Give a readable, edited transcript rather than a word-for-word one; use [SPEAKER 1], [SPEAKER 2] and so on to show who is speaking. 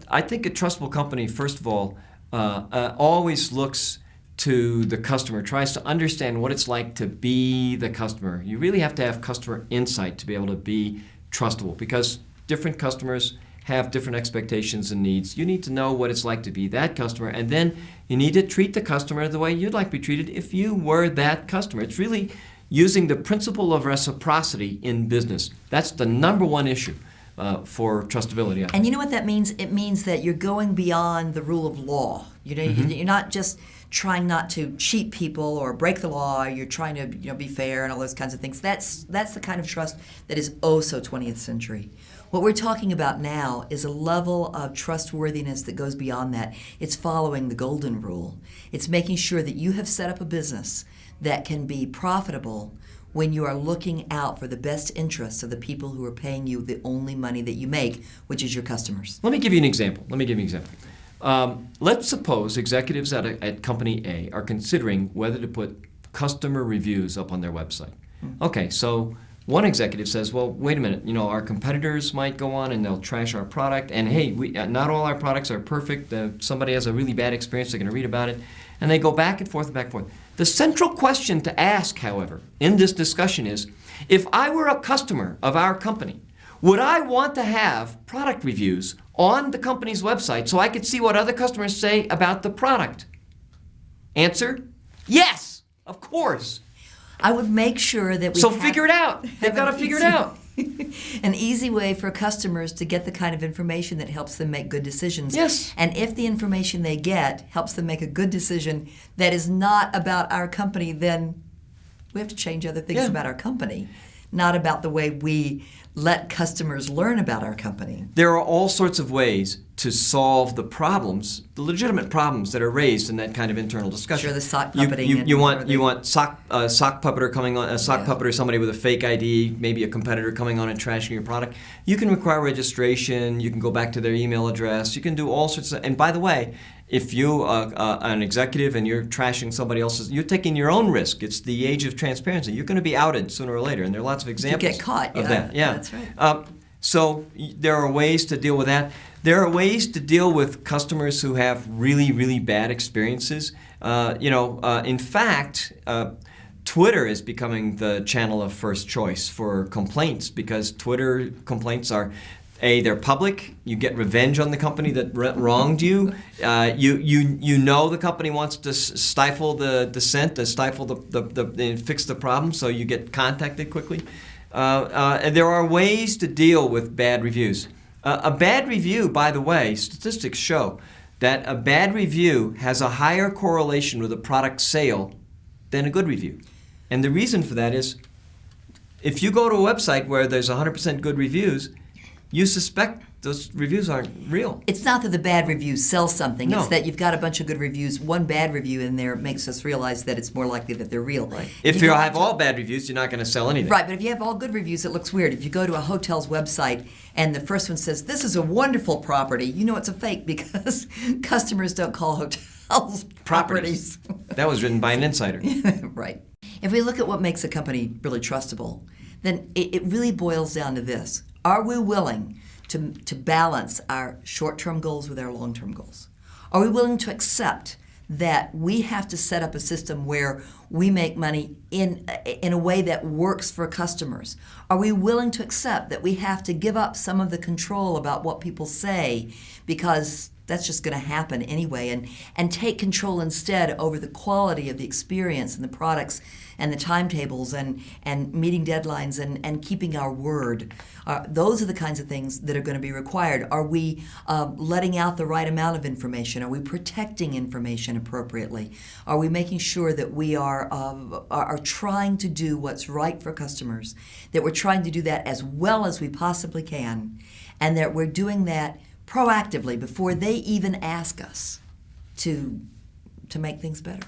[SPEAKER 1] I think a trustable company, first of all, always looks to the customer, tries to understand what it's like to be the customer. You really have to have customer insight to be able to be trustable, because different customers have different expectations and needs. You need to know what it's like to be that customer, and then you need to treat the customer the way you'd like to be treated if you were that customer. It's really using the principle of reciprocity in business. That's the number one issue for trustability.
[SPEAKER 2] And you know what that means? It means that you're going beyond the rule of law. You know, you're not just trying not to cheat people or break the law. You're trying to be fair and all those kinds of things. That's the kind of trust that is oh so 20th century. What we're talking about now is a level of trustworthiness that goes beyond that. It's following the golden rule. It's making sure that you have set up a business that can be profitable when you are looking out for the best interests of the people who are paying you the only money that you make, which is your customers.
[SPEAKER 1] Let me give you an example. Let's suppose executives at company A are considering whether to put customer reviews up on their website. Okay, so one executive says, well, wait a minute, our competitors might go on and they'll trash our product, and hey, not all our products are perfect. Somebody has a really bad experience, they're going to read about it, and they go back and forth and back and forth. The central question to ask, however, in this discussion is, if I were a customer of our company, would I want to have product reviews on the company's website so I could see what other customers say about the product? Answer, yes, of course.
[SPEAKER 2] I would make sure that we
[SPEAKER 1] figure it out. They've got to figure it out.
[SPEAKER 2] An easy way for customers to get the kind of information that helps them make good decisions.
[SPEAKER 1] Yes.
[SPEAKER 2] And if the information they get helps them make a good decision that is not about our company, then we have to change other things about our company, not about the way we let customers learn about our company.
[SPEAKER 1] There are all sorts of ways to solve the problems, the legitimate problems that are raised in that kind of internal discussion.
[SPEAKER 2] Sure, the sock puppeting.
[SPEAKER 1] You want sock puppeter coming on, a sock puppeter, somebody with a fake ID, maybe a competitor coming on and trashing your product. You can require registration. You can go back to their email address. You can do all sorts of. And by the way, if you an executive and you're trashing somebody else's, you're taking your own risk. It's the age of transparency. You're going to be outed sooner or later, and there are lots of examples
[SPEAKER 2] you get caught,
[SPEAKER 1] of that. Yeah,
[SPEAKER 2] that's right.
[SPEAKER 1] So there are ways to deal with that. There are ways to deal with customers who have really, really bad experiences. In fact, Twitter is becoming the channel of first choice for complaints, because Twitter complaints are, they're public. You get revenge on the company that wronged you. The company wants to stifle the dissent, to stifle and fix the problem, so you get contacted quickly. And there are ways to deal with bad reviews. A bad review, by the way, statistics show that a bad review has a higher correlation with a product sale than a good review. And the reason for that is, if you go to a website where there's 100% good reviews, you suspect those reviews aren't real.
[SPEAKER 2] It's not that the bad reviews sell something.
[SPEAKER 1] No.
[SPEAKER 2] It's that you've got a bunch of good reviews. One bad review in there makes us realize that it's more likely that they're real.
[SPEAKER 1] Right. If you have all bad reviews, you're not going to sell anything.
[SPEAKER 2] Right, but if you have all good reviews, it looks weird. If you go to a hotel's website and the first one says, this is a wonderful property, you know it's a fake, because customers don't call hotels properties.
[SPEAKER 1] That was written by an insider.
[SPEAKER 2] Right. If we look at what makes a company really trustable, then it really boils down to this. Are we willing to balance our short-term goals with our long-term goals? Are we willing to accept that we have to set up a system where we make money in a way that works for customers? Are we willing to accept that we have to give up some of the control about what people say, because that's just going to happen anyway, and take control instead over the quality of the experience and the products and the timetables and meeting deadlines and keeping our word? Those are the kinds of things that are going to be required. Are we letting out the right amount of information? Are we protecting information appropriately? Are we making sure that we are trying to do what's right for customers, that we're trying to do that as well as we possibly can, and that we're doing that proactively before they even ask us to make things better?